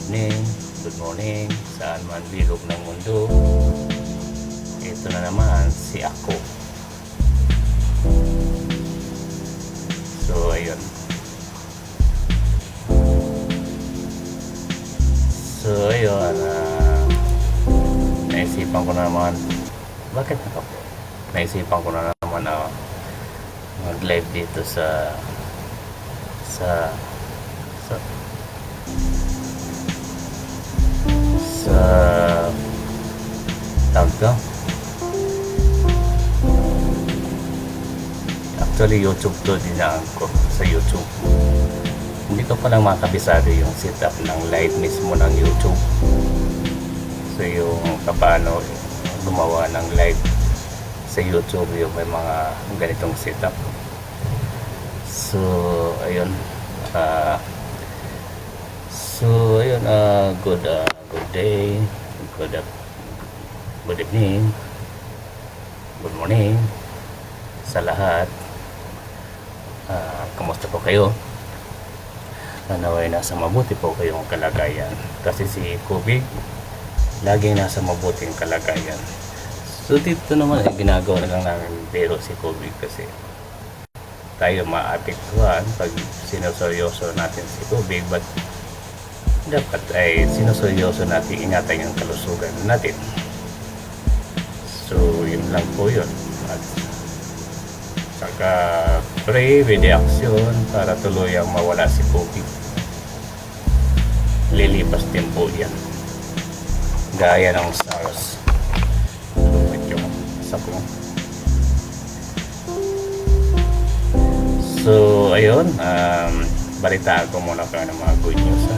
evening, good morning, saan man bilog ng mundo. Ito na naman si ako. So ayun. Naisipan ko na naman, bakit na po? Naisipan ko na naman mag-live dito sa sa sa sa tawag ko? Actually, YouTube to, dinaan ko sa YouTube. Hindi ko palang makabisado yung setup ng live mismo ng YouTube. So yung paano gumawa ng live sa YouTube, yung may mga ganitong setup. So ayun, good day, good evening, good morning sa lahat. Kamusta po kayo? Naway nasa mabuti po kayong kalagayan, kasi si COVID laging nasa mabuting kalagayan. So dito naman ginagawa na lang namin biro si COVID, kasi tayo maapektuhan pag sinuseryoso natin si COVID, but dapat ay sinuseryoso natin, ingatan yung kalusugan natin. So yun lang po yun. At saka pray with the action para tuluyang mawala si COVID. Lilipas din po yan, gaya ng SARS. Lumit yung sakong. So ayun, balitaan ko muna kayo ng mga good news ha.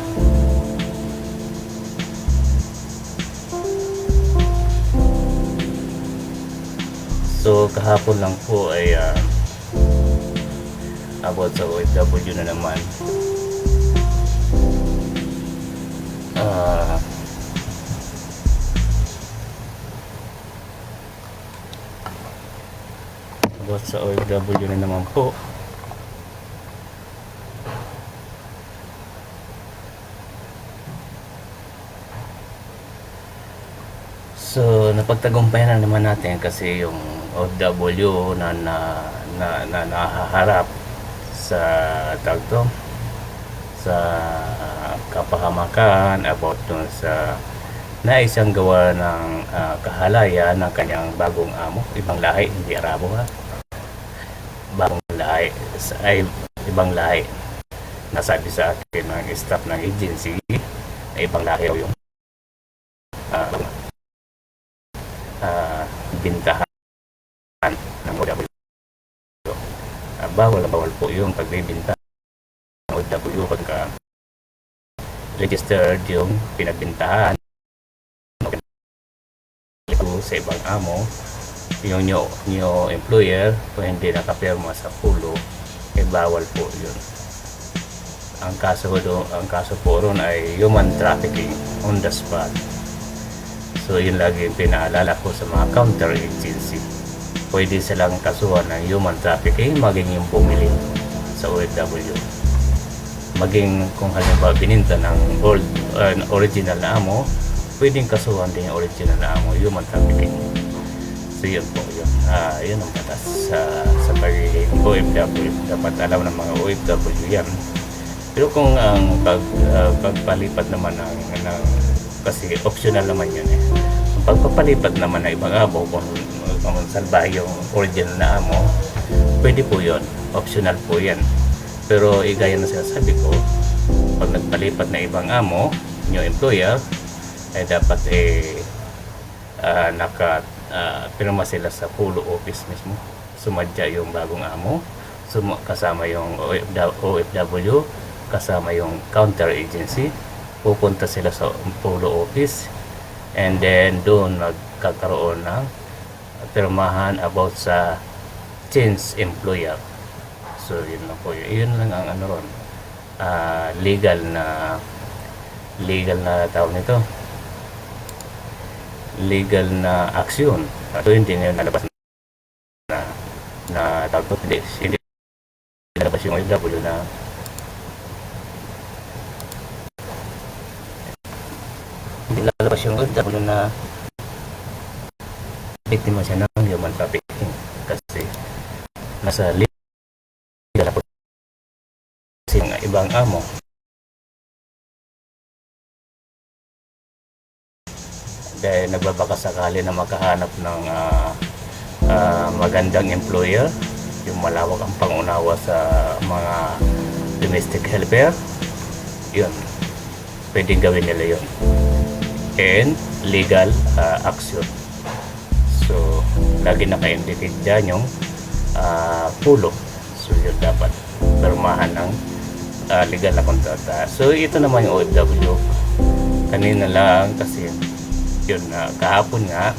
So kahapon lang po ay about sa OFW na naman. About sa OFW na naman po. So napagtagumpayan na naman natin, kasi yung OFW na nahaharap sa tagto sa kapahamakan about dun sa naisang gawa ng kahalayan ng kanyang bagong amo, ibang lahi, hindi Arabo ha, bagong lahi ay ibang lahi. Nasabi sa akin ng staff ng agency na ibang lahi yung bintahan ng OFW. Bawal po yung pagbibinta ng OFW pagka registered yung pinagbintahan sa ibang amo. Yung new employer kung hindi nakapirma sa pulo, bawal po yun. Ang kaso po ron ay human trafficking on the spot. So yun lagi yung pinaalala ko sa mga counter agency. Pwede silang kasuhan ng human trafficking, maging yung bumili sa OFW, maging kung halimbawa bininta ng original na amo, pwedeng kasuhan din yung original na amo, human trafficking. So yun po yun. Yun ang batas sa pagiging OFW. Dapat alam ng mga OFW yan. Pero kung ang pagpalipat naman ng kasi optional naman yun eh. Ang pagpapalipat naman ng ibang amo, kung salbahe yung original na amo, pwede po yun. Optional po yan. Pero gaya na sinasabi ko, pag nagpalipat na ibang amo, new employer, ay dapat pirma sila sa pulo office mismo. Sumadya yung bagong amo, kasama yung OFW, kasama yung counter agency. Pupunta sila sa pulo office, and then doon magkakaroon ng pirmahan about sa change employer. So yun lang po, yun lang ang ano ron, legal na tawag nito, legal na action. So hindi na nalabas na tawag ko, hindi nalabas yung OFW na ilalabas yung OFW na biktima siya ng human trafficking kasi nasa legal na kasi ng ibang amo. Dahil nagbabaka sakali na makahanap ng magandang employer, yung malawak ang pangunawa sa mga domestic helper, yun, pwedeng gawin nila yun. And legal action. So, lagi naka-indicate dyan yung pulo. So, yun dapat permahan ng legal na kontrata. So, ito naman yung OFW. Kanina lang kasi yun kahapon nga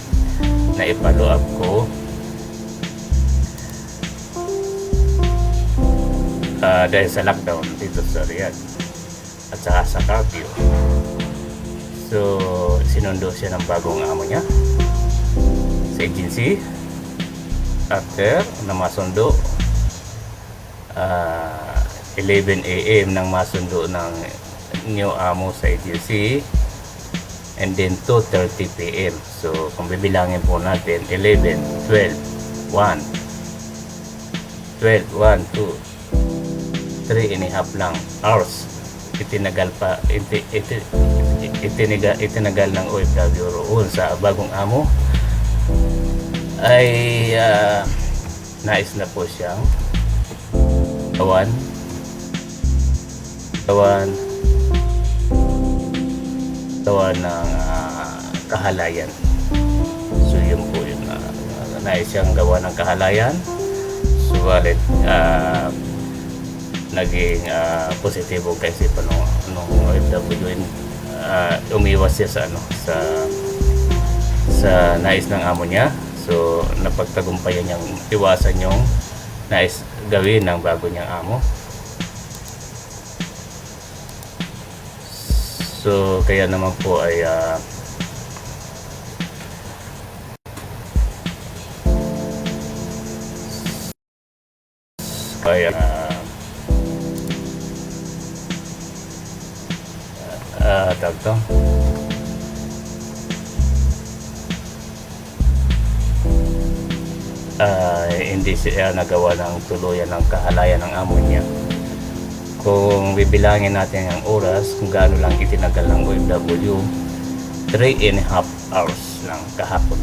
na i-follow up ko dahil sa lockdown dito sa Riyadh at saka sa curfew. So, sinundo siya ng bagong amo niya sa agency. After na masundo 11 AM nang masundo ng new amo sa agency, and then 2:30 PM. So, kung bibilangin po natin, 11, 12, 1, 12, 1, 2, 3 and a half lang hours. Itinagal ng OFW roon sa bagong amo ay nais na po siyang gawan ng kahalayan. So yun po yun, nais siyang gawa ng kahalayan. Subalit naging positibo kasi pa nung OFW, umiwas siya sa sa nais ng amo niya. So napagtagumpayan niyang iwasan yung nais gawin ng bago niyang amo. So kaya naman po ay tawag to, hindi siya nagawa ng tuluyan ng kahalayan ng amo niya. Kung bibilangin natin ang oras kung gaano lang itinagal ng OFW, 3.5 hours lang kahapon.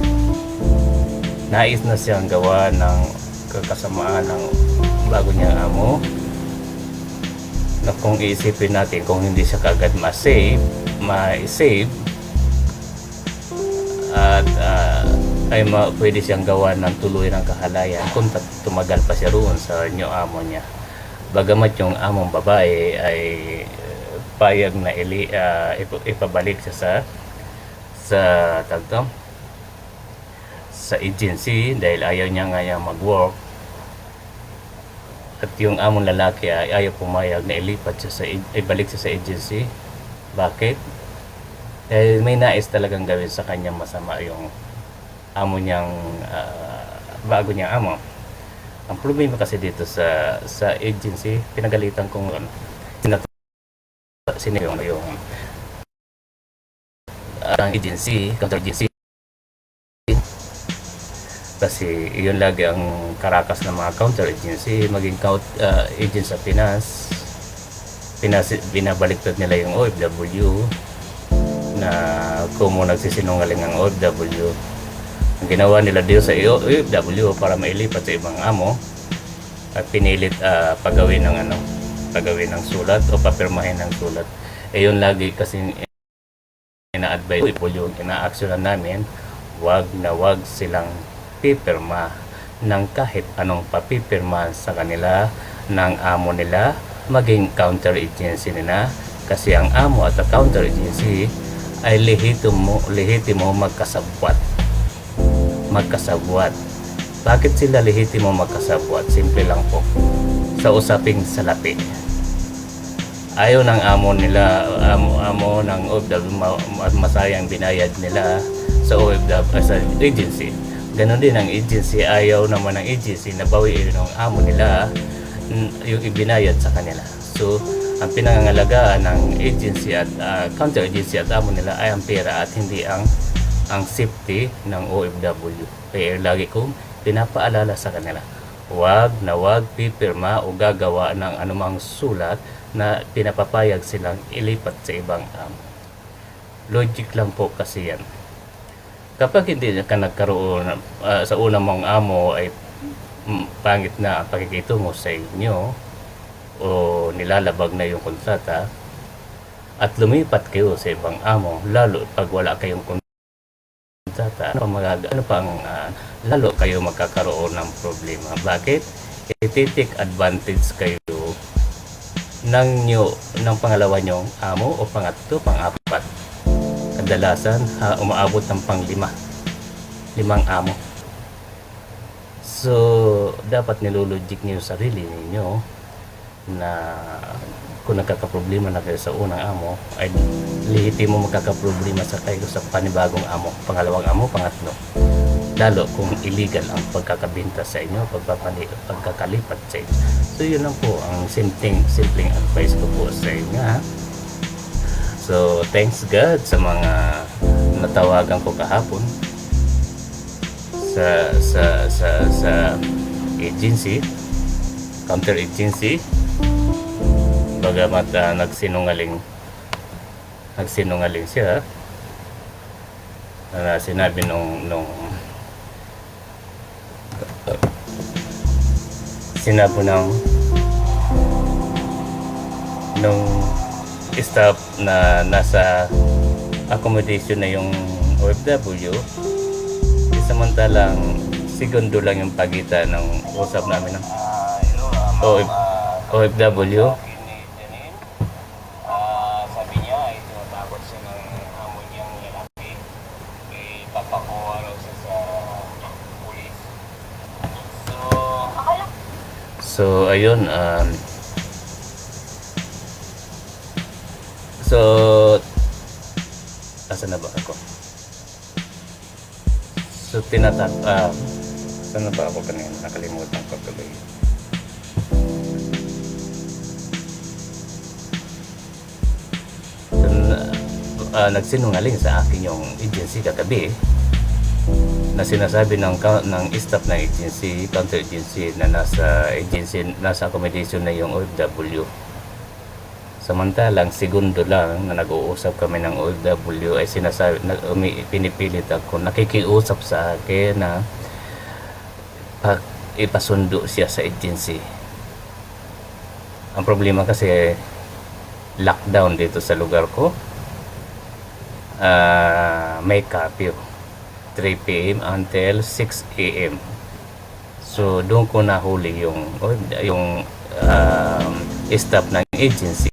Nais na siyang gawa ng kakasamaan ng bago niyang amo, na kung iisipin natin, kung hindi siya kagad ma-save at pwede siyang gawa ng tuloy ng kahalayan kung tumagal pa siya roon sa new amo niya. Bagamat yung among babae ay payag na ipabalik siya sa agency dahil ayaw niya nga mag-work, at yung among lalaki ay ayaw pumayag na ibalik siya sa agency. Bakit? Dahil may nais talagang gawin sa kanya masama yung amo niyang bago niyang amo. Ang problema kasi dito sa agency, pinagalitan kong sino yung ang agency, counter agency, kasi yun lagi ang karakas ng mga counter agency, maging agent sa Pinas, binabaliktad nila yung OFW na kung nagsisinungaling ang OFW. Ang ginawa nila dito sa OFW para mailipat sa ibang amo at pinilit pagawin ng sulat o papirmahin ng sulat. Yun lagi kasi ina-advise po yung ina-actionan namin, wag silang pipirma ng kahit anong papipirma sa kanila ng amo nila, maging counter agency nila, kasi ang amo at ang counter agency ay lehitimo magkasabwat. Bakit sila lehitimo magkasabwat? Simple lang po, sa usaping salapi. Ayaw ng amo ng OFW masayang binayad nila sa OFW sa agency. Ganon din ang agency, ayaw naman ng agency na bawiin ng amo nila yung ibinayad sa kanila. So ang pinangangalagaan ng agency at counter-agency at amo nila ay ang pera at hindi ang safety ng OFW. Kaya lagi kong pinapaalala sa kanila, wag pipirma o gagawa ng anumang sulat na pinapapayag silang ilipat sa ibang amo. Logic lang po kasi yan. Kapag hindi ka nagkaroon sa unang mong amo ay pangit na ang pakikitungo sa inyo o nilalabag na yung kontrata at lumipat kayo sa ibang amo, lalo pag wala kayong kontrata, lalo kayo magkakaroon ng problema. Bakit? I-take advantage kayo ng pangalawa nyong amo o pangatlo, pang-apat. Kadalasan umaabot ng limang amo. So dapat nilologic niyo sa sarili ninyo na kung nagkakaproblema na kayo sa unang amo ay lehitimo magkakaproblema sa kayo sa panibagong amo, pangalawang amo, pangatlo, lalo kung illegal ang pagkakabinta sa inyo, pagkakalipat sa inyo. So yun lang po ang simpleng advice ko po sa inyo, ha? So thanks God sa mga natawagan ko kahapon sa agency, counter agency, bagamat nagsinungaling siya na sinabi nung staff na nasa accommodation na yung OFW, samantalang segundo lang yung pagitan ng usap namin ng OFW. Sabi niya ay tinatakot siya ng amo niyang lalaki, papakuha raw siya sa pulis. So ayun, asan na ba ako? So saan na ba ako kanina? Nakalimutan ko tuloy. Nagsinungaling sa akin yung agency kagabi na sinasabi ng staff ng agency, counter agency na nasa accommodation na yung OFW. Samantalang segundo lang na nag-uusap kami ng OFW ay sinasabi, pinipilit ako, nakikiusap sa akin na ipasundo siya sa agency. Ang problema kasi lockdown dito sa lugar ko. May curfew 3 p.m. until 6 a.m. So doon ko nahuli yung staff ng agency.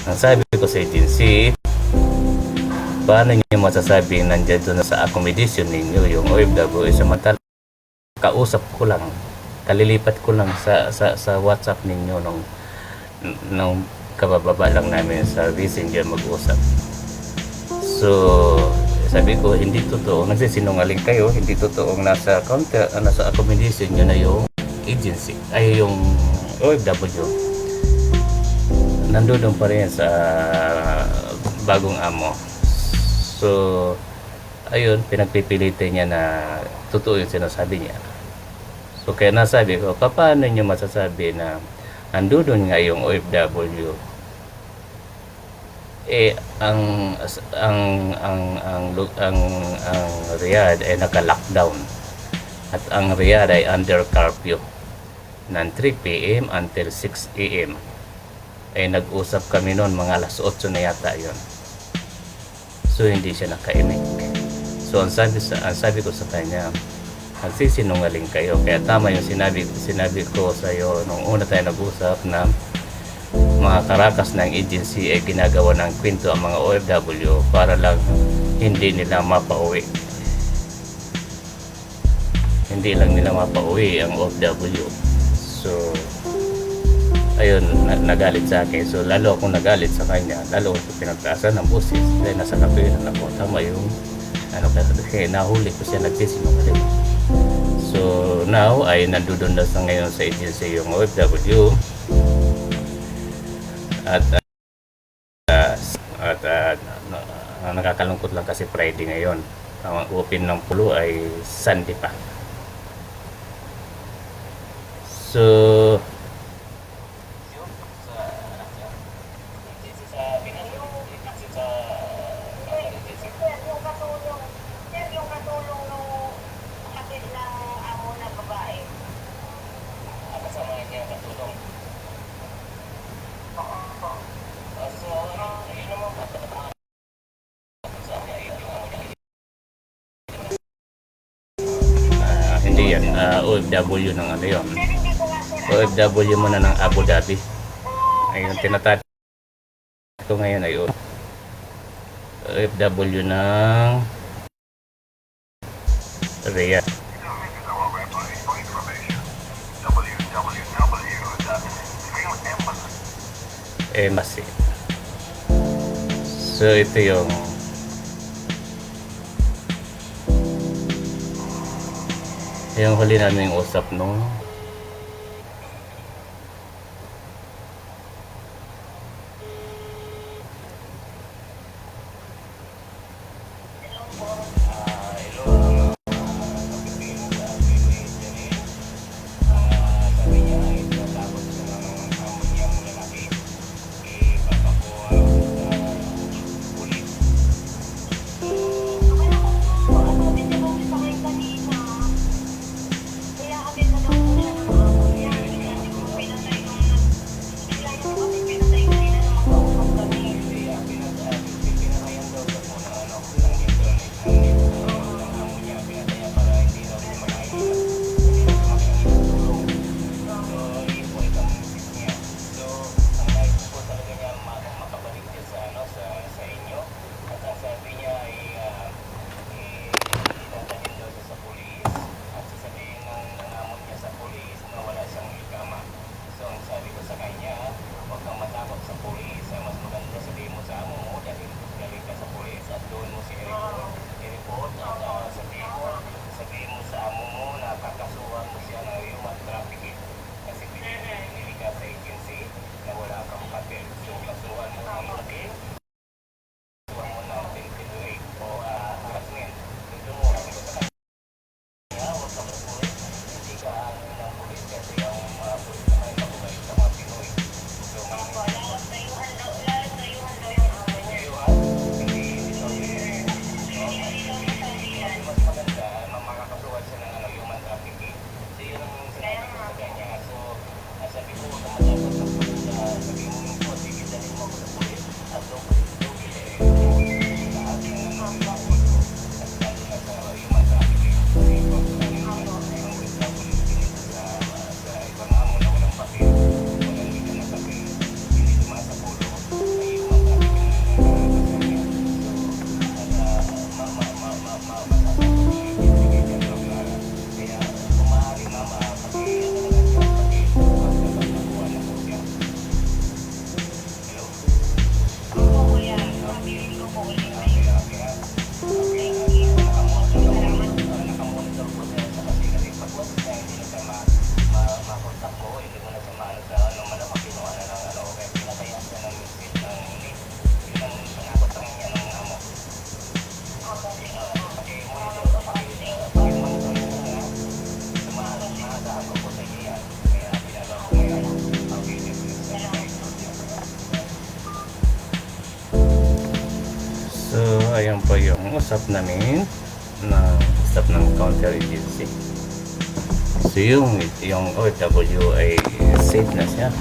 Ang sabi ko sa agency, paano niyo masasabi nandiyan doon sa accommodation ninyo yung OFW, samantala kausap ko lang, kalilipat ko lang sa WhatsApp ninyo nung kabababa lang namin sa Messenger mag-usap. So sabi ko, hindi totoo, nagsisinungaling kayo, hindi totoo nasa accommodation nyo na yung agency, ay yung OFW. Nandun pa rin sa bagong amo. So ayun, pinagpipilitan niya na totoo yung sinasabi niya. So kaya nasabi ko, paano niyo masasabi na nandun nga yung OFW? Ang Riyadh ay naka-lockdown at ang Riyadh ay under curfew ng 3 p.m. until 6 a.m. ay nag-usap kami noon mga alas 8 na yata yon. So hindi siya nakaimik. So ang sabi ko sa kanya, nagsisinungaling kayo. Kaya tama yung sinabi ko sa iyo nung una tayo nag-usap na mga karakas ng agency ay ginagawa ng kwento ang mga OFW para lang hindi nila mapauwi. Hindi lang nila mapauwi ang OFW. So ayun, nagalit sa akin. So lalo akong nagalit sa kanya, lalo akong pinagtaasan ng boses dahil nasa kapinan ako. Tama yung kaya nahuli ko siya nagsisinungaling. So now ay nandoon na sa ngayon sa agency yung OFW. At at nakakalungkot lang kasi Friday ngayon. Ang open ng pulo ay Sunday pa. So, hindi yan. OFW ng ano yun. OFW muna ng Abu Dhabi. Ayun, tinatawag ko ngayon ay OFW ng Riyadh. Embassy. So ito yung huli namin usap no. So, ayan po yung usap namin na usap ng counter agency. So, yung OFW ay safe na siya.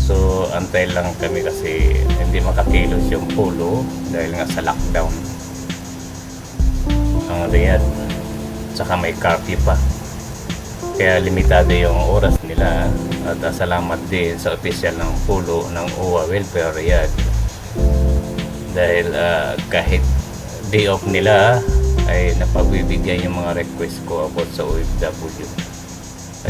So, antay lang kami kasi hindi makakilos yung pulo dahil nga sa lockdown. Ang Riyadh. Tsaka may curfew pa. Kaya limitado yung oras nila. At salamat din sa official ng pulo ng UWA Welfare Riyadh. Dahil kahit day off nila ay napagbibigyan yung mga request ko about sa OFW.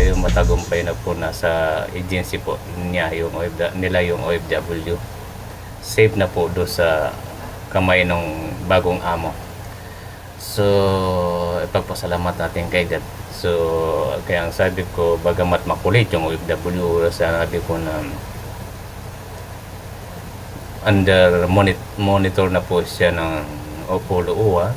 Ayun, matagumpay na po nasa agency po niya yung OFW. Safe na po do sa kamay ng bagong amo. So ipagpasalamat natin kay God. So kaya ang sabi ko, bagamat makulit yung OFW, sabi ko na under monitor na po siya ng Apollo UWA.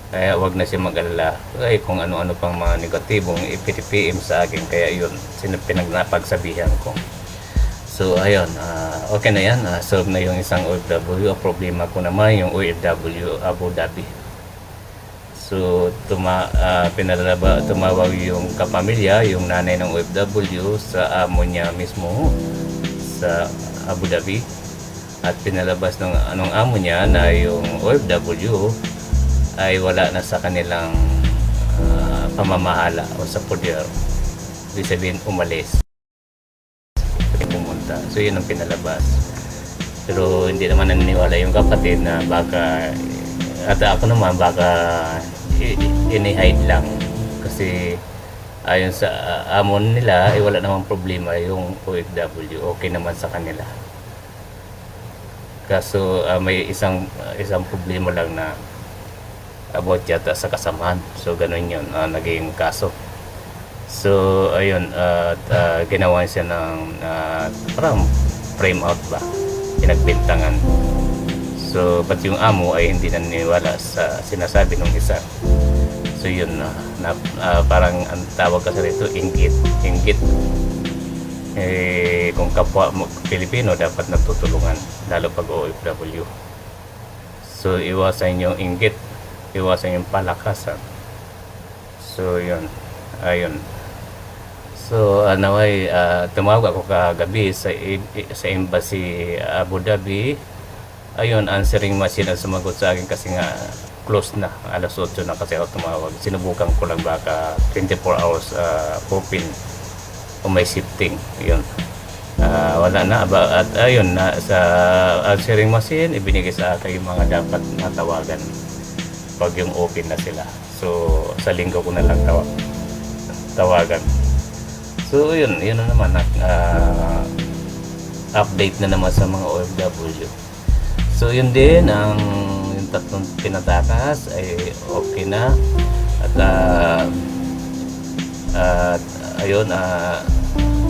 Kaya wag na siya mag-alala ay kung ano-ano pang mga negatibong ipinipm sa akin. Kaya yun, pinagpagsabihan ko. So ayun, okay na yan. Solve na yung isang OFW. Ang problema ko naman yung OFW Abu Dhabi. So tumawag yung kapamilya, yung nanay ng OFW sa amo niya mismo sa Abu Dhabi. At pinalabas ng anong amo niya na yung OFW ay wala na sa kanilang pamamahala o sa poder. Ibig sabihin umalis, pumunta. So yun ang pinalabas. Pero hindi naman naniniwala yung kapatid na baka, at ako naman baka ini-hide lang. Kasi ayon sa amon nila ay wala namang problema yung OFW, okay naman sa kanila. Kaso may isang problema lang na about yata sa kasamahan. So ganun yun, naging kaso. So ayun, ginawa siya ng parang frame out ba, pinagbintangan. So but yung amo ay hindi naniniwala sa sinasabi ng isa. So yun, parang ang tawag kasi rito inggit. Kung kapwa mo Pilipino dapat nagtutulungan, lalo pag OFW. So iwasan yung inggit, iwasan yung palakasan. So yun, ayun. So anyway, tumawag ako kagabi sa embassy Abu Dhabi. Ayun, answering machine ang sumagot sa akin kasi nga close na, alas 8 na kasi ako tumawag. Sinubukan ko lang baka 24 hours open o may shifting. Yun, wala na ba, at ayun na sa answering machine ibinigay sa akin yung mga dapat matawagan pag yung open na sila. So sa linggo ko na lang tawagan. So yun na naman, update na naman sa mga OFW. So yun din, yung tatlong pinatakas ay okay na. At ayun,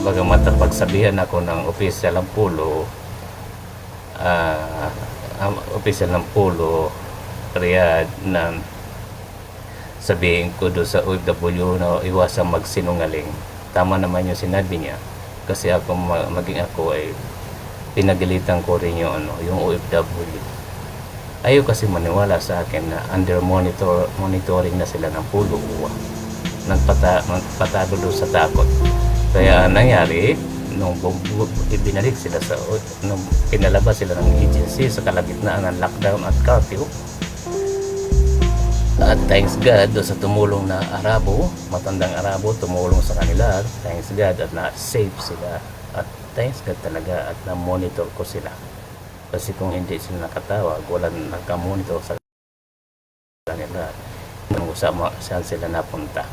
bagamat pagsabihan ako ng opisyal ng Pulo, Riyadh, na sabihin ko doon sa OFW na iwasang magsinungaling. Tama naman yung sinabi niya, kasi ako maging ako ay pinagalitan ko rin yung OFW. Ayaw kasi maniwala sa akin na under monitoring na sila ng Pulo UWA. Nagpatalo doon sa takot. Kaya nangyari nung ibinalik sila nung pinalabas sila ng agency sa kalagitnaan ng lockdown at curfew. At thanks God doon sa tumulong na Arabo, matandang Arabo, tumulong sa kanila. Thanks God at na-save sila. At thanks God talaga at na-monitor ko sila. Kasi kung hindi sila nakatawag, walang nakamonitor sa kanila, kung saan sila napunta.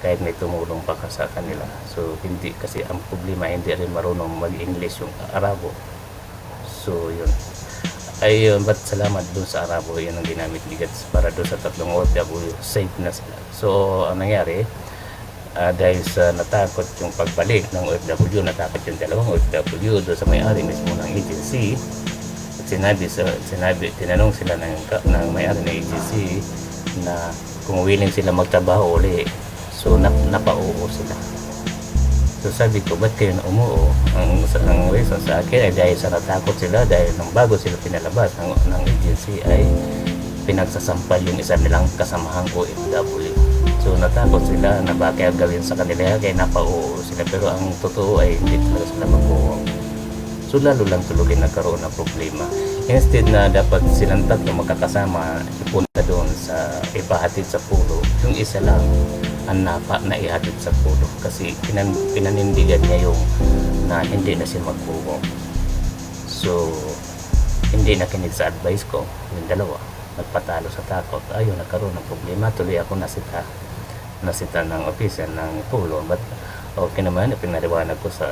Kahit may tumulong pa sa kanila. So hindi, kasi ang problema hindi rin marunong mag-English yung Arabo. So yun. Ayun, but salamat dun sa Arabo, yun ang ginamit ni God para dun sa tatlong OFW, safe na sila. So ang nangyari, dahil sa natakot yung pagbalik ng OFW, natakot yung dalawang OFW doon sa may-ari mismo ng agency. At tinanong sila ng may-ari ng agency na kung willing sila magtrabaho uli. So napauo sila. So sabi ko, ba't kayo na umuo? Ang reason sa akin ay dahil sa natakot sila, dahil nang bago sila pinalabas ng agency ay pinagsasampal yung isa nilang kasamahan ko OFW. So natakot sila na baka gawin sa kanila, kaya napauo sila. Pero ang totoo ay hindi talaga sila mag-uo. So lalo lang tulugin nagkaroon ng problema. Instead na dapat silang tatlo magkakasama, ipunta doon sa ipahatid sa Pulo, yung isa lang ang naihatid sa Pulo. Kasi pinanindigan niya yung na hindi na siya mag-uo. So hindi nakinig sa advice ko, yung dalawa nagpatalo sa takot. Ayun, nagkaroon ng problema. Tuloy ako nasita ng opisyal ng Pulo. But okay naman, pinaliwanag ko sa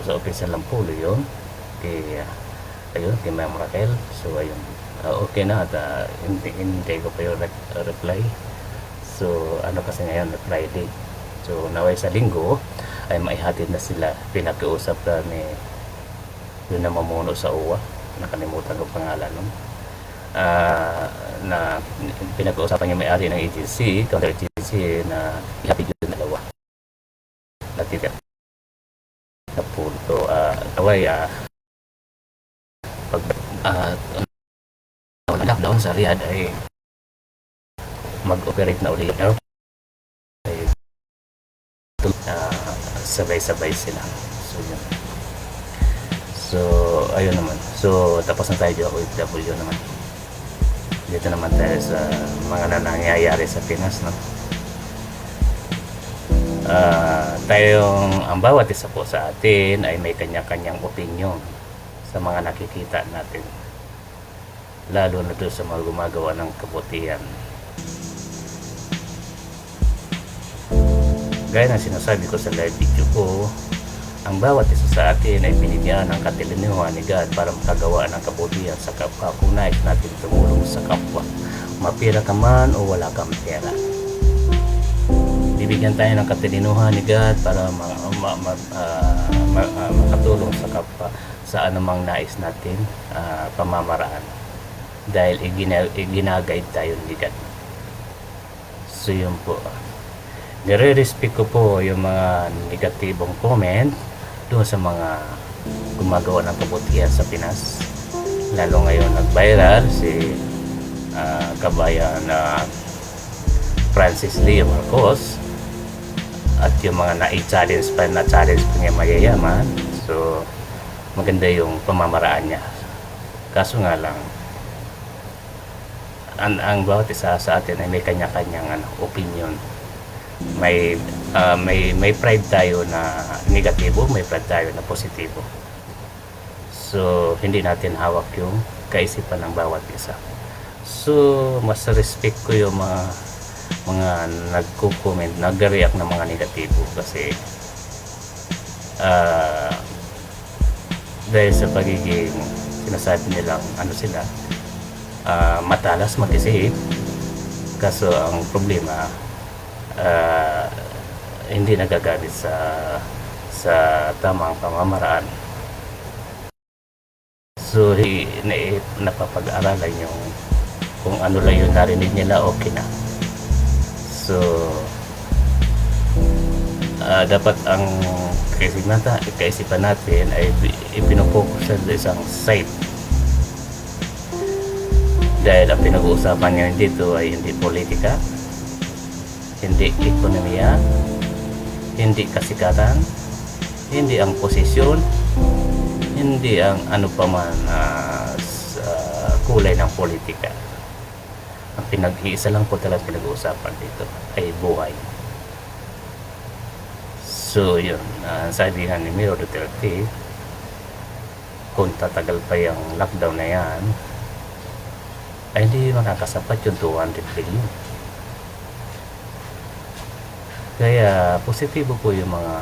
opisyal ng Pulo yun. Ayun, kay Ma'am Raquel. So ayun, okay na at hindi ko pa yung reply. So ano kasi ngayon, Friday. So naway sa linggo ay maihatid na sila. Pinakiusap na Yun na mamuno sa OWA, nakalimutan ko pangalan nun. Na pinag-uusapan niya may-ari ng agency, counter agency, na ihapid yung dalawa. Natitira na punto. Kaway, pag lockdown sa Riyadh ay mag-operate na ulit yung ay sabay-sabay sila. So yun. So ayun naman. So tapos na tayo dito, OFW naman. Dito naman tayo sa mga nangyayari sa Pinas, no? Ang bawat isa po sa atin ay may kanya-kanyang opinion sa mga nakikita natin, lalo na doon sa mga gumagawa ng kabutihan. Gaya ng sinasabi ko sa live video ko, ang bawat isa sa atin ay binigyan ng katilinuhan ni God para makagawa ng kabutihan sa kapwa. Kung nais natin tumulong sa kapwa, mapira ka man o wala kang pera, bibigyan tayo ng katilinuhan ni God para makatulong sa kapwa sa anumang nais natin pamamaraan, dahil ginagayad tayo ni God. So yun po, nire-respect ko po yung mga negatibong comment doon sa mga gumagawa ng kabutihan sa Pinas, lalo ngayon nag-viral si kabayan Francis Leo Marcos, at yung mga na-challenge pa niya mayayaman. So maganda yung pamamaraan niya, kaso nga lang ang bawat isa sa atin ay may kanya-kanyang opinion. May pride tayo na negatibo, may pride tayo na positibo. So hindi natin hawak yung kaisipan ng bawat isa. So mas respect ko yung mga nagko-comment, nag-react ng mga negatibo, kasi dahil sa pagiging sinasabi nilang sila, matalas mag-isip. Kaso ang problema, hindi nagagamit sa tamang pamamaraan. So napapag-aralan yung kung ano lang yung narinig nila, okay na. So dapat ang kaisipan natin ay ipinopokus sa isang site, dahil ang pinag-uusapan ngayon dito ay hindi politika, hindi ekonomiya, hindi kasikatan, hindi ang posisyon, hindi ang ano pa man kulay ng politika. Ang pinag-iisa lang po talaga pinag-uusapan dito ay buhay. So yun, sabi nga ni Miro Duterte, kung tatagal pa yung lockdown na yan, ay hindi makakasapat yung 200 billion. Kaya positibo po yung mga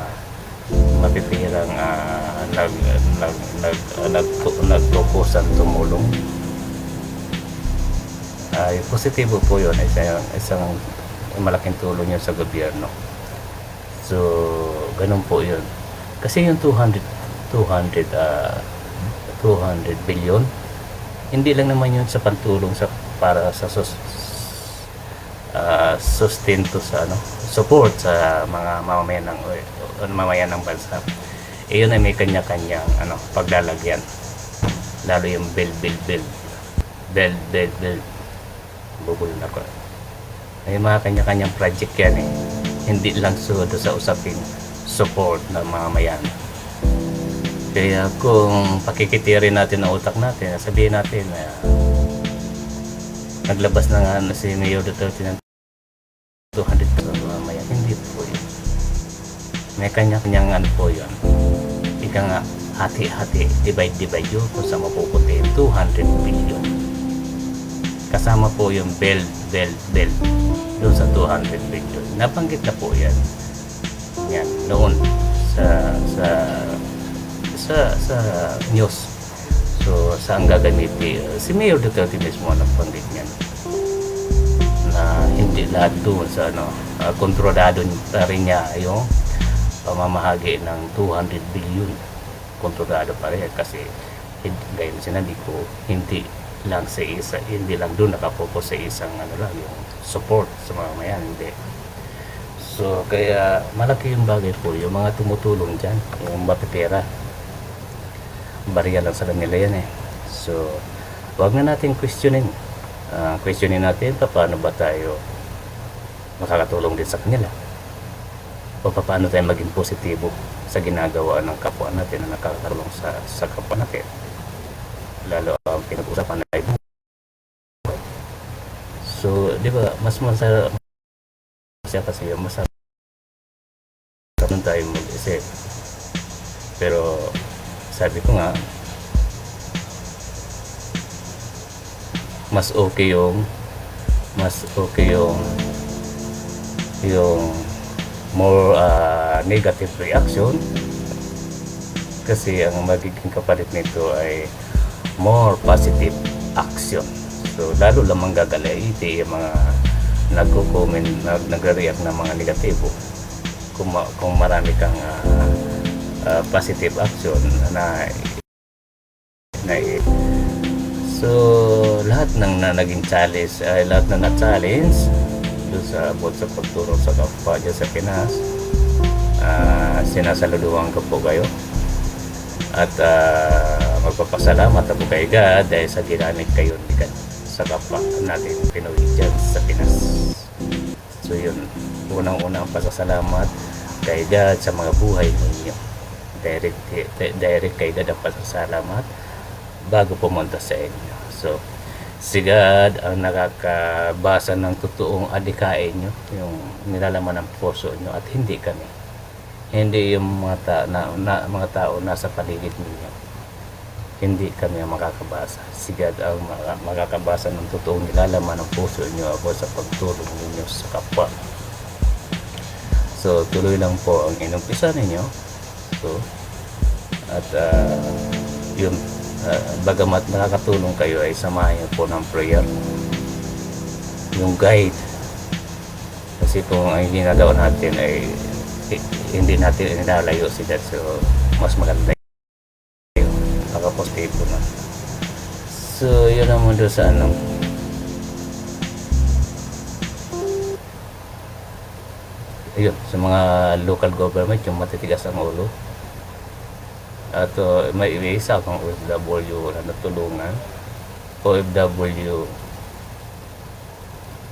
mapipirang nagtukusan tumulong. Positibo po yun, isang malaking tulong yun sa gobyerno. So ganun po yun, kasi yung 200 billion, hindi lang naman yun sa pantulong para sa sustento sa support sa mga mamamayan ng bansa. Iyon ay may kanya-kanyang paglalagyan, lalo yung build bubul na ko. May mga kanya-kanyang project yan hindi lang sudo sa usaping support ng mamamayan. Kaya kung pakikitirin natin ang utak natin, sabihin natin na naglabas na nga si Mayor Duterte ng 200 sa mamamayan, hindi po yun. May kanya-kanyang po yun. Ika nga, hati-hati, divide yun kung saan mapupunti 200 billion. Kasama po yung build doon sa 200 billion. Nabanggit na po yan. Yan, noon sa news. So saan gagamitin? Si Mayor Duterte mismo nagbanggit niyan na hindi lahat doon sa kontrolado rin niya yung pamamahagi ng 200 billion kontrolado pa rin kasi gaya na sinabi ko, hindi lang sa isa, hindi lang doon nakapokus sa isang ano lang, yung support sa mga mayan, hindi. So kaya malaki yung bagay po yung mga tumutulong dyan, yung mapipera, bariya lang sa kanila yan eh. So wag na natin questionin. Questionin natin paano ba tayo makakatulong din sa kanila o paano tayo maging positibo sa ginagawa ng kapwa natin na nakakatulong sa kapwa natin, lalo ang pinag-usapan na ay buhay. So di ba mas masarap kasi masarap nun tayo mag-isip, pero sabi ko nga mas okay yung more negative reaction, kasi ang magiging kapalit nito ay more positive action. So lalo lamang gagalaiti yung mga nagko-comment, nagre-react ng mga negatibo kung marami kang positive action na so lahat ng naging challenge ay lahat na na-challenge doon sa about sa pagturo sa kapwa dyan sa Pinas, sinasaluduhan ko po kayo at magpapasalamat ako kay God dahil sa ginamit kayo ni God sa kapwa natin Pinoy dyan sa Pinas. So yun, unang-unang pasasalamat kay God sa mga buhay ninyo. Direct kay God ang pasasalamat bago pumunta sa inyo. So si God ang nakakabasa ng totoong adikain nyo, yung nilalaman ng puso nyo, at hindi kami. Hindi yung mga tao nasa paligid ninyo. Hindi kami ang makakabasa. Si God ang makakabasa ng totoong nilalaman ng puso nyo about sa pagtulong ninyo sa kapwa. So tuloy lang po ang inumpisa ninyo. So at yun, bagamat nakakatulong kayo ay samahan niyo po ng prayer, yung guide, kasi kung ang ginagawa natin ay hindi natin inalayo si God, so mas maganda yun, nakapositibo na. So yun naman doon sa yun, sa mga local government, yung matitigas ang ulo. At may isa akong OFW na natulungan, OFW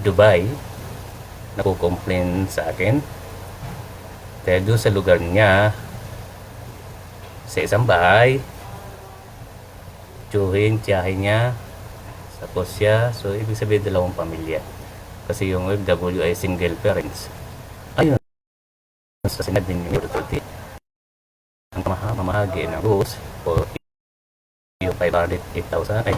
Dubai, nagko-complain sa akin dahil doon sa lugar niya, sa isang bahay, tiyahin niya, tapos siya, so ibig sabihin dalawang pamilya, kasi yung OFW ay single parents. Ayun, sa sinabi ni Duterte, ang mamahagi ng rules o yung 508,000 ay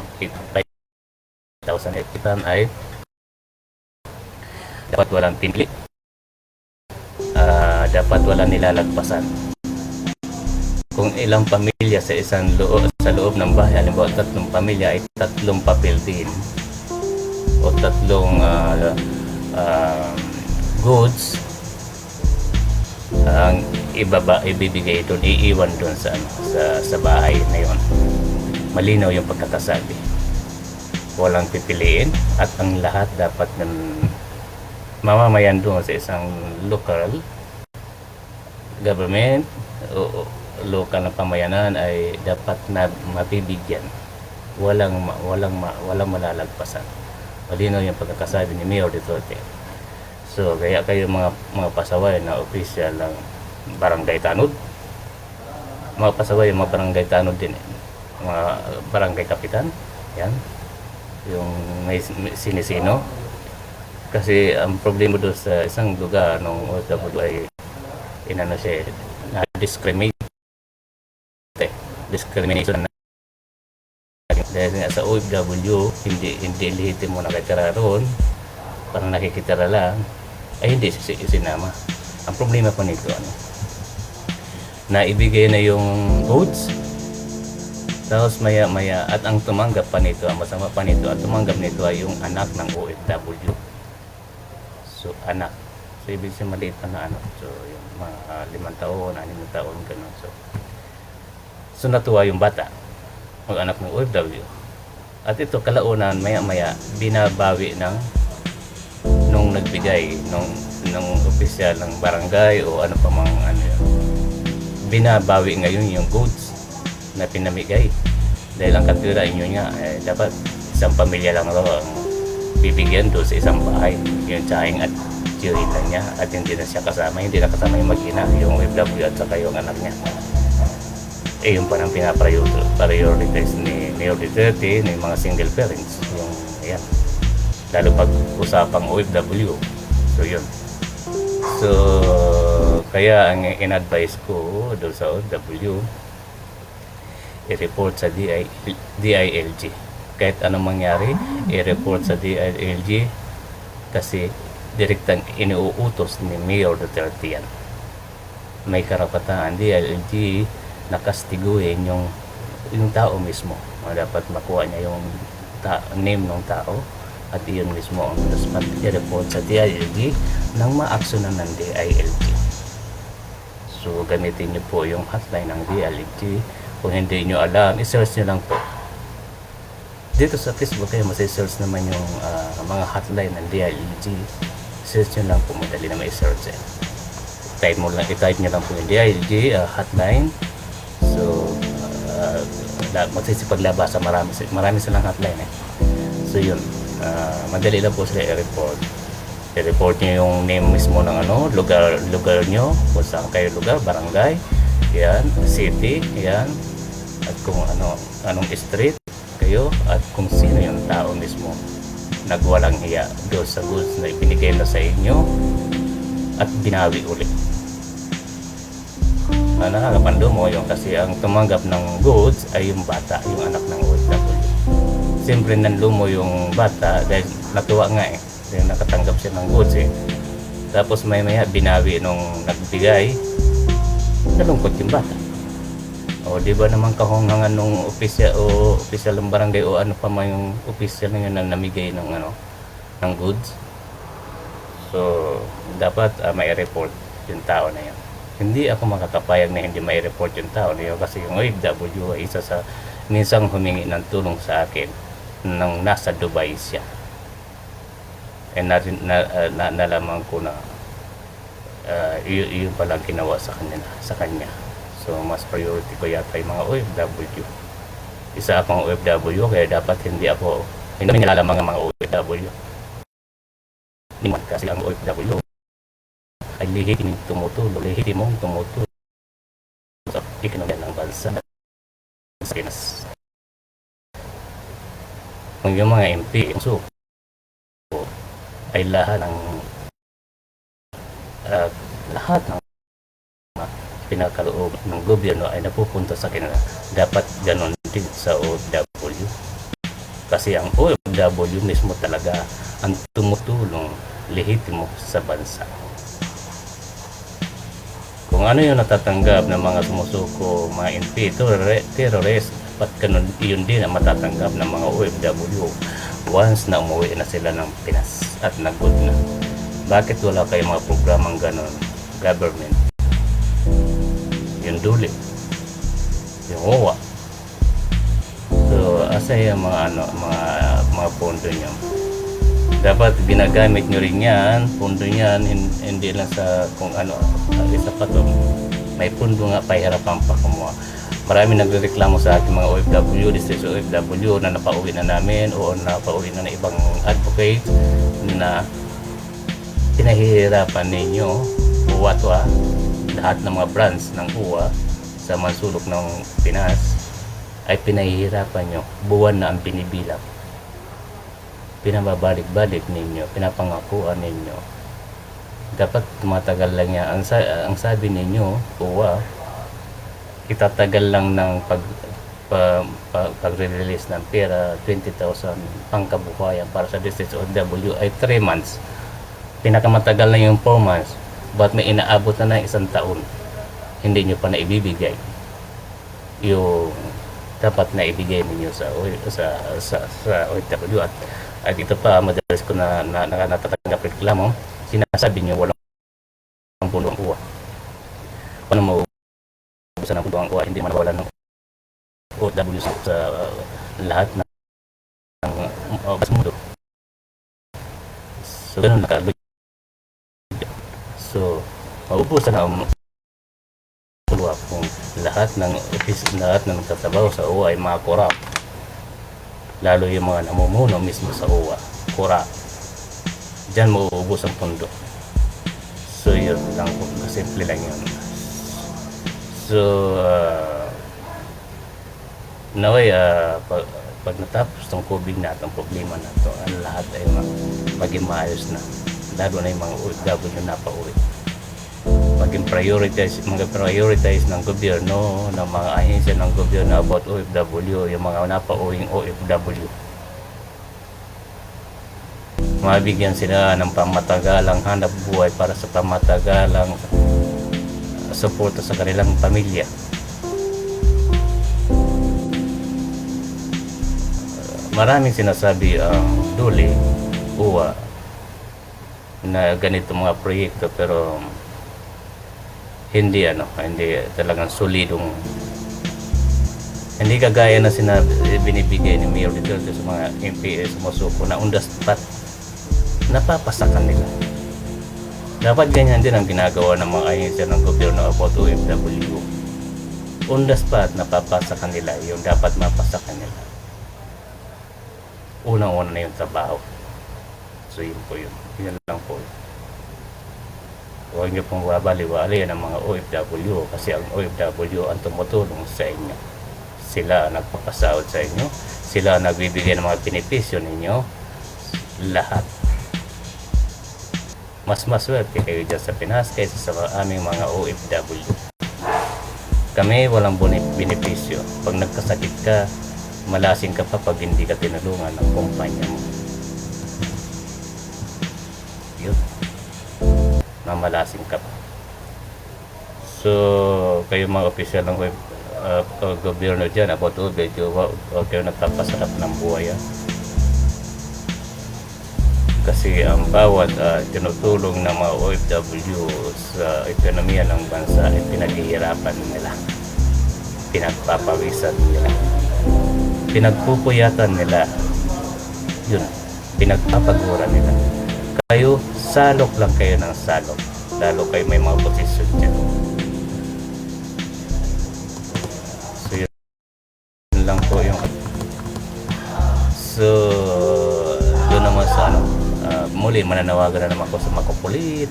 dapat walang pinili, dapat walang nilalagpasan. Kung ilang pamilya sa sa loob ng bahay, halimbawa 3 pamilya, ay 3 papel din o 3 goods ang ibibigay doon, iiwan doon sa bahay na yon. Malinaw yung pagkakasabi, walang pipiliin, at ang lahat dapat ng mamamayan doon sa isang local government o local na pamayanan ay dapat na mapibigyan, walang malalagpasan. Malinaw yung pagkakasabi ni Mayor Duterte. So kaya kayo mga pasaway na official ng barangay tanod, mga pasaway, mga barangay tanod din, mga barangay kapitan, yan, yung may sinisino, kasi ang problema doon sa isang lugar ng OFW ay inano siya, na discrimination na dahil nga sa OFW hindi lihitimo na nakitira roon, parang nakikitira lang, ay hindi sinama. Ang problema pa nito, na ibigay na yung goods, tapos maya at ang tumanggap pa nito, ang masama pa nito, at tumanggap nito ay yung anak ng OFW. So anak, so ibig sabihin maliit pa na anak, so yung mga 5 taon, 6 taon, gano'n. So So natuwa yung bata, mag-anak ng OFW. At ito kalaunan, maya-maya, binabawi nung nagbigay, nung opisyal ng barangay o ano pa mang ano yun. Binabawi ngayon yung goods na pinamigay. Dahil ang katira inyo nga, dapat isang pamilya lang raw ang bibigyan doon sa isang bahay. Yung tsahing at jury lang niya at hindi na siya kasama. Hindi na kasama yung mag-ina, yung OFW at saka yung anak niya. Yun pa nang pinaprioritize ni Mayor Duterte, ng mga single parents. Yung, ayan. Lalo pag usapang OFW. So, yun. So, kaya ang in-advise ko doon sa OFW, i-report sa DILG. Kahit anong mangyari, i-report sa DILG kasi direktang iniuutos ni Mayor Duterte yan. May karapatan DILG na kastiguhin yung tao mismo. Dapat makuha niya yung name ng tao at iyon mismo ang dapat i-report sa DILG nang ma-aksyonan ng DILG. So gamitin niyo po yung hotline ng DILG. Kung hindi niyo alam, i-search niyo lang po. Dito sa Facebook kayo masi-search naman yung mga hotline ng DILG. Search niyo lang po, madali na ma-search. I-type niyo lang po yung DILG hotline. So, magsisipaglabas sa marami silang hotline So yun, madali lang po sila i-report. I-report nyo yung name mismo ng lugar nyo, kung saan kayo lugar, barangay, yan, city, yan, at kung anong street kayo, at kung sino yung tao mismo nagwalang hiya doon sa goods na ibinigay na sa inyo at binawi ulit. Nakakapando mo yung kasi ang tumanggap ng goods ay yung bata, yung anak ng OFW. Siyempre nanlumo yung bata dahil natuwa nga dahil nakatanggap siya ng goods Tapos maya binawi nung nagbigay, nalungkot yung bata. O di ba naman kahongangan nung opisyal ng barangay o ano pa man yung opisyal na yun na namigay ng goods. So dapat may report yung tao na yun. Hindi ako makakapayag na hindi may report yung tao niyo kasi yung OFW ay isa sa minsang humingi ng tulong sa akin nang nasa Dubai siya. Nalaman ko na yun palang ginawa sa kanya. So mas priority ko yata yung mga OFW. Isa akong OFW kaya dapat hindi nilalaman ang mga OFW. Kasi ang OFW ay lehitimong tumutulong sa ekonomiya ng bansa sa Pinas. Kung yung mga MP ay lahat ng pinakaloob ng gobyerno ay napupunta sa kanila. Dapat ganon din sa OFW. Kasi ang OFW mismo talaga ang tumutulong lehitimo sa bansa. Kung ano yung natatanggap ng mga sumusuko, mga NP, terrorist, dapat ganun yun din ang matatanggap ng mga OFW once na umuwi na sila ng Pinas at nag-good na. Bakit wala kayong mga programang ganun, government? Yung DULIP, yung OWA. So, asa yung mga pondo nyo? Dapat ginagamit nyo rin yan, pondo yan, hindi lang sa kung isa pa to, may pondo nga, pahirapan pa kumuha. Marami nagrereklamo sa ating mga OFW, distress OFW na napauwi na namin o napauwi na ng ibang advocate na pinahihirapan ninyo UWA lahat ng mga branch ng UWA sa mansulok ng Pinas ay pinahihirapan nyo, buwan na ang binibilang. Pinababalik-balik ninyo, pinapangakuan ninyo. Dapat tumatagal lang yan. Ang sabi ninyo, UWA, itatagal lang ng pag-release ng pera, 20,000 pangkabuhayan para sa district OFW ay 3 months. Pinakamatagal na yung 4 months. But may inaabot na ng 1 taon. Hindi nyo pa na ibibigay yung dapat na ibigay ninyo sa OFW at ito pa madalas ko na natatanggap reklamo, sinasabi nyo walang puno ang UWA. Paano maubusan ng puno ang UWA, hindi man wala ng OFW sa lahat ng mundo. So, ganun na. So, maubusan ang kulwa kung lahat ng nagtatrabaho sa OWA ay mga korap. Lalo yung mga namumuno mismo sa OWA, korap. Diyan mauubos ang pundo. So, yun lang po. Simple lang yun. So, naway, pag natapos itong COVID na itong problema na ito, ang lahat ay maging maayos na. Lalo na yung mga OFW na napauwi. Maging prioritize ng gobyerno, ng mga ahensya ng gobyerno about OFW, yung mga napauwing OFW. Mabigyan sila ng pamatagalang hanap buhay para sa pamatagalang suporta sa kanilang pamilya. Maraming sinasabi ang Dole, UWA, na ganito mga proyekto, pero hindi talagang solidong, hindi kagaya na binibigay ni Mayor Duterte sa mga MPS sumusuko na on the spot napapasakan nila. Dapat ganyan din ang ginagawa ng mga ahensya ng gobyerno about OFW. On the spot napapasakan nila yung dapat mapasakan nila. Unang-una na yung trabaho. So yun po yun. Yun lang po. Huwag niyo pong babali-wali ng mga OFW kasi ang OFW ang tumutulong sa inyo. Sila ang nagpapasahod sa inyo. Sila ang nagbibigay ng mga benepisyo ninyo. Lahat. Mas maswerte kayo dyan sa Pinas kaysa sa aming mga OFW. Kami walang benepisyo. Pag nagkasakit ka, malasing ka pa pag hindi ka tinulungan ng kumpanya mo. Yun. Mamalasing ka pa. So, kayo mga opisyal ng gobyerno dyan about OFW, huwag kayo nagpapasarap ng buhay. Kasi ang bawat tinutulong ng mga OFW sa ekonomiya ng bansa ay pinaghihirapan nila, pinagpapawisan nila, pinagpupuyatan nila, yun, pinagpapagura nila. Kayo, salok lang kayo ng salok, lalo kayo may mga posisyon dyan. So yun lang po yung doon naman sa muli mananawagan na naman ako sa makukulit.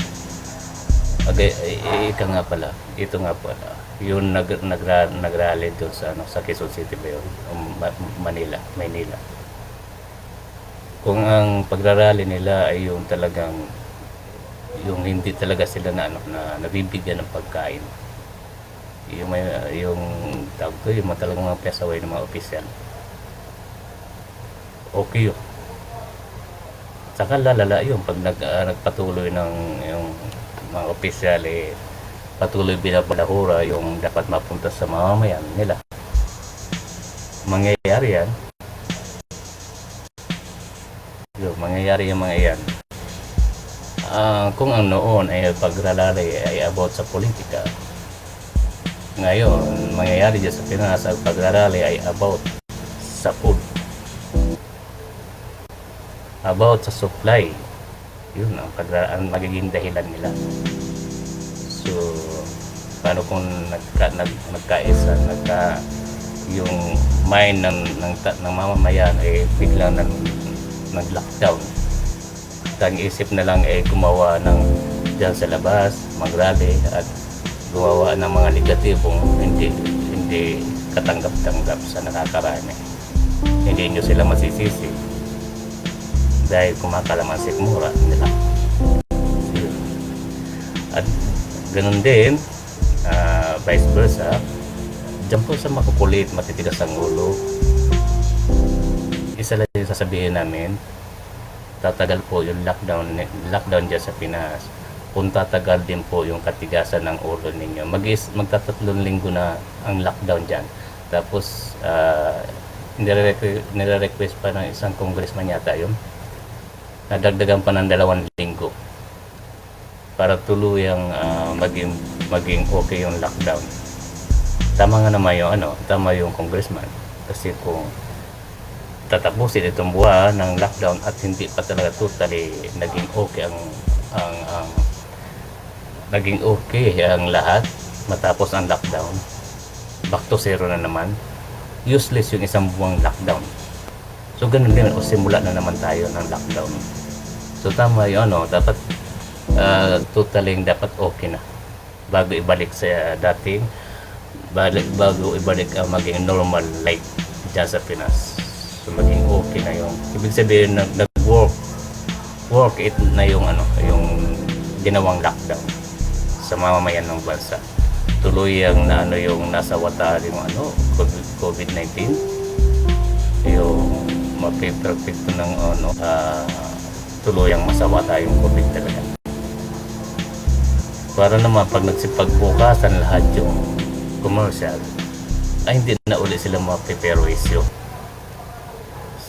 Ito nga pala, yung nagrally doon sa Quezon City ba yun? Manila. Kung ang pagrarally nila ay yung talagang yung hindi talaga sila na nabibigyan ng pagkain, yung talagang mga pesaway ng mga opisyal, okay yun. Saka lalala yun pag nagpatuloy ng yung mga opisyal patuloy binabalahura yung dapat mapunta sa mamamayan nila. Mangyayari yan. Mangyayari yung mga yan. Kung ang noon ay pagralali ay about sa politika, ngayon mangyayari dyan sa Pinas ang pagralali ay about sa food, about sa supply. Yun ang magiging dahilan nila. So paano kung nagkaisa yung mind ng mamamayan ay biglang nag-lockdown, ang isip na lang gumawa ng dyan sa labas, mag-rally at gumawa ng mga negatibong hindi katanggap-tanggap sa nakakarami. Hindi nyo sila masisisi dahil kumakalamansi mura nila. At ganun din, vice versa, dyan po sa makukulit, matitigas ang ulo, isa lang yung sasabihin namin, tatagal po yung lockdown dyan sa Pinas. Kung tatagal din po yung katigasan ng ulo ninyo, magtatatlong linggo na ang lockdown dyan. Tapos nire-request pa ng isang congressman yata yun, nadagdagan pa ng 2 linggo para tuluyang maging okay yung lockdown. tama nga naman yung tama yung congressman. Kasi kung tatapusin itong buwan ng lockdown at hindi pa talaga totally naging okay ang naging okay ang lahat matapos ang lockdown, back to zero na naman, useless yung isang buwang lockdown. So ganun din, o simula na naman tayo ng lockdown. So tama yun, dapat totally dapat okay na bago ibalik sa dating, bago ibalik ang maging normal life dyan sa Pinas. So maging okay na yung ibig sabihin na work it na yung yung ginawang lockdown sa mamamayan ng bansa. Tuloy ang yung nasa wataan yung COVID-19, yung mapiperfecto ng tuluyang masawata yung COVID talaga. Para naman pag nagsipagbukasan lahat yung commercial, ay hindi na uli sila mapiperwisyo.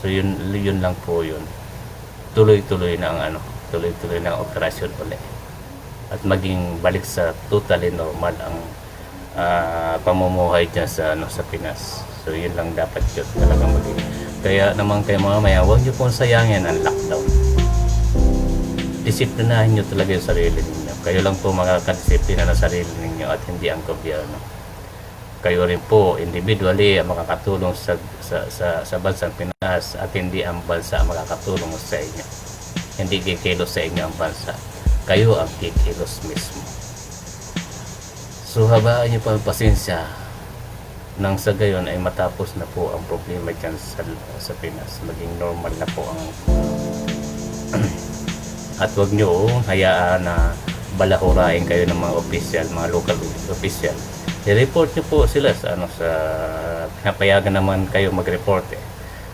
So yun lang po yun. Tuloy-tuloy na ang tuloy-tuloy na ang operasyon ulit. At maging balik sa totally normal ang pamumuhay dyan sa Pinas. So yun lang dapat yun talaga maging. Kaya naman kayo mga maya, huwag nyo pong sayangin ang lockdown. Disiplinahin nyo talaga yung sarili ninyo. Kayo lang po makakadisiplina ng sarili ninyo at hindi ang gobyerno. Kayo rin po individually ang makakatulong sa bansang Pinas at hindi ang bansa ang makakatulong sa inyo. Hindi kikilos sa inyo ang bansa. Kayo ang kikilos mismo. So habaan nyo pa ang pasensya nang sa gayon ay matapos na po ang problema dyan sa Pinas. Maging normal na po ang at huwag nyo hayaan na balahurain kayo ng mga official, mga local official. I-report nyo po sila sa pinapayagan naman kayo mag-report eh.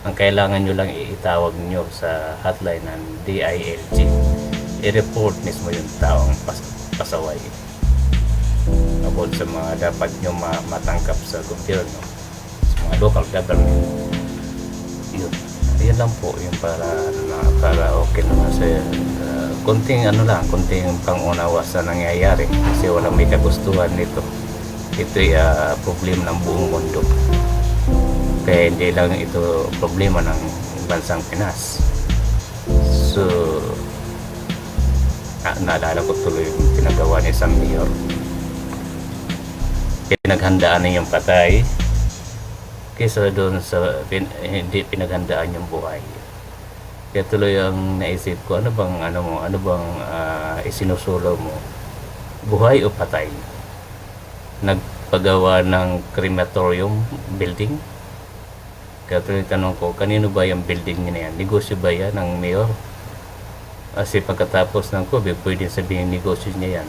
Ang kailangan nyo lang itawag nyo sa hotline ng DILG. I-report mismo yung taong pasaway about sa mga dapat nyo matangkap sa gobyerno, sa mga local government. Yun lang po yung para okay naman sa konting konting pangunawa sa nangyayari kasi walang may kagustuhan nito. Ito'y problema ng buong mundo. Kaya hindi lang ito problema ng bansang Pinas. So naalala ko tuloy yung pinagawa ni Sam Mayor. Pinaghandaan na yung patay kaysa doon sa hindi pinaghandaan yung buhay. Kaya tuloy ang naisip ko, ano bang isinusulong mo? Buhay o patay? Nagpagawa ng crematorium building? Kaya tuloy tanong ko, kanino ba yung building niya yan? Negosyo ba yan ng mayor? Kasi pagkatapos ng COVID, pwede sabihin negosyo niya yan.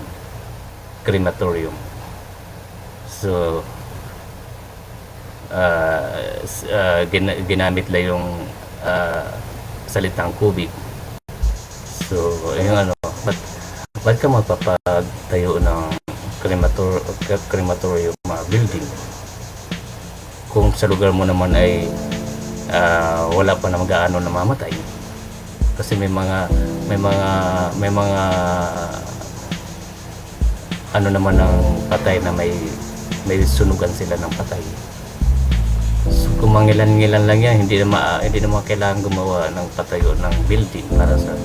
Crematorium. So, ginamit lang yung salitang COVID. So, yung ba't ka magpapatayo ng crematorium building? Kung sa lugar mo naman ay wala pa na gaano namamatay. Kasi may mga naman ng patay na may sunugan sila ng patay. So, kung mangilan-ngilan lang yan, hindi naman kailangan gumawa ng patayo ng building para sa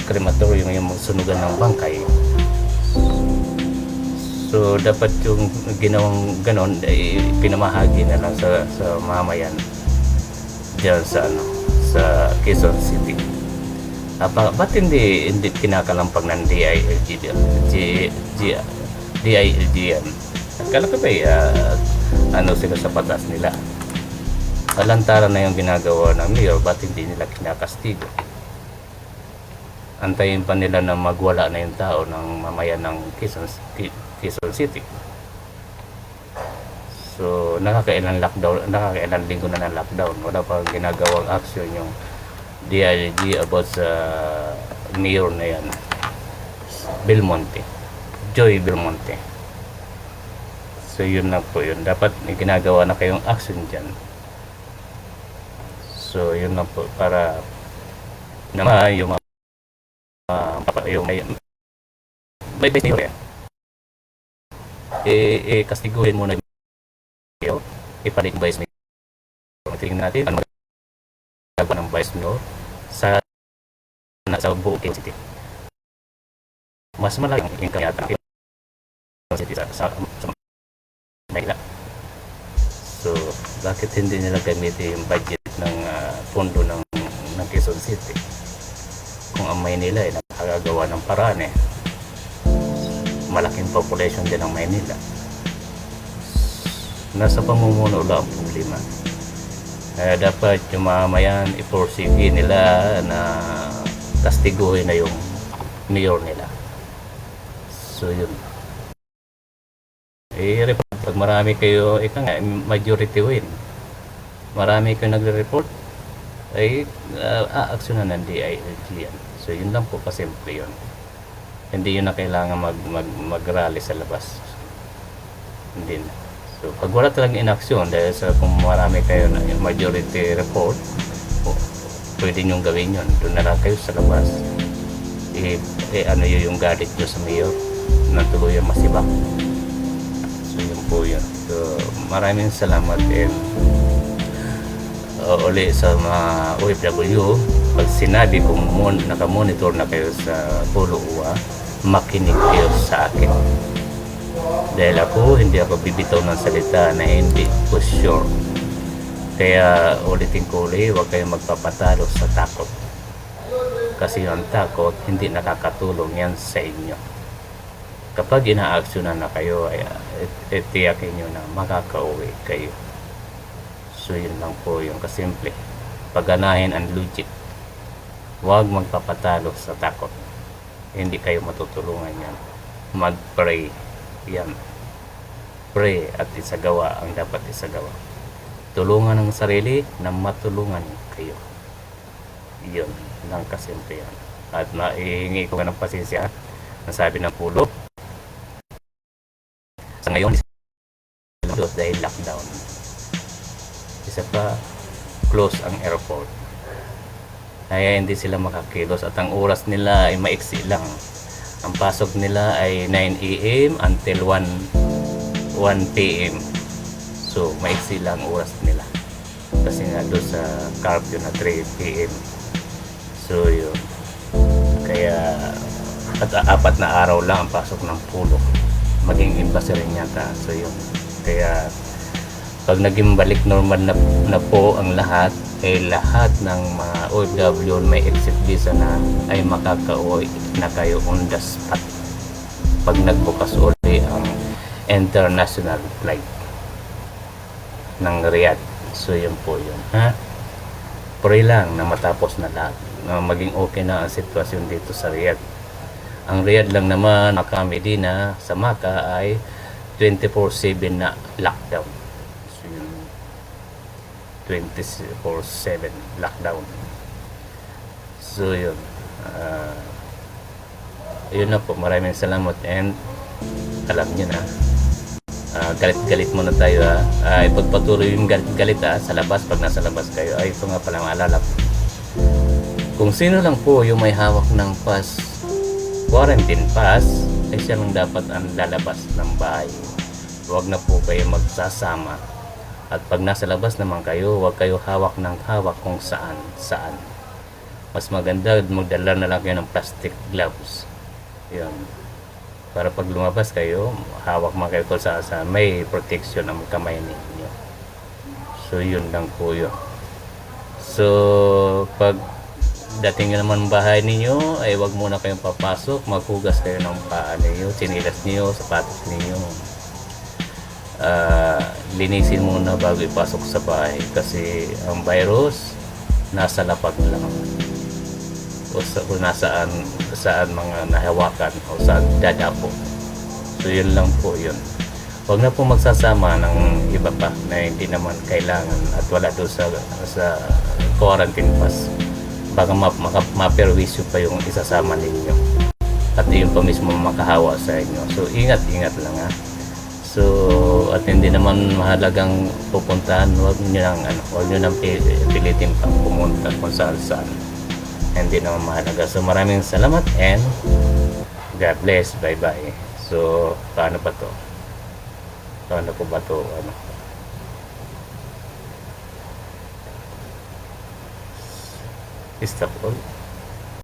crematorium yung sunugan ng bangkay. So dapat yung ginawang ganon ay pinamahagi na lang sa mamayan diyan sa Quezon City. Ba't hindi kinakalampag ng DILG yan? Akala ko ba sila sa batas nila? Alantaran na yung ginagawa ng mayor, ba't hindi nila kinakastigo? Antayin pa nila na magwala na yung tao ng mamayan ng Quezon City. So nakakailang linggo na ng lockdown, wala pa ginagawang action yung DILG about sa mayor na yan, Joy Belmonte. So yun na po yun, dapat may ginagawa na kayong action dyan. So yun na po, para naman yung may mayor kastiguhin muna kayo, ipalit vice mayor. Tingnan natin ano magagawa ng vice mayor sa buong Quezon City. Mas malaking income yata Quezon City sa Manila. So, bakit hindi nila gamitin yung budget ng pondo ng Quezon City? Kung ang Maynila ay nakagagawa ng paraan malaking population din ng Maynila. Nasa pamumuno lang ang problema. Dapat yung mamayan iporsige nila na kastiguhin na yung mayor nila. So yun. Pag marami kayo, majority win. Marami kayo nagre-report, ay aaksyonan ng DILG yan. So yun lang po kasimple yun. Hindi yun na kailangan mag-rally sa labas. Hindi na. So pag wala talagang inaksyon, dahil sa kung marami kayo na yung majority report, pwede nyo gawin yun. Doon na lang kayo sa labas. Ano yun yung galit nyo sa mayor na tuluyan masibak. So yun po yun. So maraming salamat and uli sa mga OFW, pag sinabi kong nakamonitor na kayo sa Pulo Uwa, makinig kayo sa akin. Dahil hindi ako bibitaw ng salita na hindi ko sure. Kaya ulitin ko huwag kayong magpapatalo sa takot. Kasi yung takot, hindi nakakatulong yan sa inyo. Kapag inaaksyonan na kayo, tiyakin nyo na makakauwi kayo. So yun lang po yung kasimple. Pagganahin ang logic. Huwag magpapatalo sa takot. Hindi kayo matutulungan yan. Mag-pray yan. Pray at isagawa ang dapat isagawa. Tulungan ang sarili na matulungan kayo. Yun lang kasimple yan. At maihingi ko ng pasensya na sabi ng pulo. Sa ngayon, dahil lockdown. Isa pa, close ang airport. Kaya hindi sila makakilos at ang oras nila ay maiksi lang. Ang pasok nila ay 9 AM until 1 PM. So, maiksi lang oras nila. Kasi nga doon sa curfew na 3 PM. So, yun. Kaya, at 4 na araw lang ang pasok ng pulo. Maging imbas rin yata. So, yun. Kaya, pag naging balik normal na po ang lahat, lahat ng mga OFW may exit visa na ay makaka-uwi na kayo on the spot pag nagbukas uli ang international flight ng Riyadh. So yun po yun. Pray lang na matapos na lahat, na maging okay na ang sitwasyon dito sa Riyadh. Ang Riyadh lang naman, Makkah, Medina, sa Makkah ay 24/7 na lockdown. 24/7 lockdown. So yun, yun na po. Maraming salamat and alam nyo na, galit-galit muna tayo ipagpatuloy yung galit sa labas. Pag nasa labas kayo, ito nga pala maalala ko, kung sino lang po yung may hawak ng quarantine pass, ay siya lang dapat ang lalabas ng bahay. Huwag na po kayo magsasama. At pag nasa labas naman kayo, huwag kayo hawak ng hawak kung saan. Mas maganda magdala na lang kayo ng plastic gloves. Yun. Para pag lumabas kayo, hawak man kayo kung saan may protection ang kamay ninyo. So yun lang po yun. So pag dating nyo naman bahay ninyo, ay huwag muna kayong papasok. Maghugas kayo ng paa ninyo, sinilas ninyo, sapatos ninyo. Linisin muna bago ipasok sa bahay kasi ang virus nasa lapag lang o saan mga nahawakan o saan dadapo. So yun lang po yun. Huwag na po magsasama ng iba pa na hindi naman kailangan at wala doon sa quarantine pass. Baka maperwisyo pa yung isasama ninyo at yun pa mismo makahawa sa inyo. So ingat lang So, at hindi naman mahalagang pupuntahan, huwag nyo nang pilitin pang pumunta kung saan. Hindi naman mahalaga. So, maraming salamat and God bless. Bye-bye. So, paano pa to? So, ano po ba to? Ano? Stop all.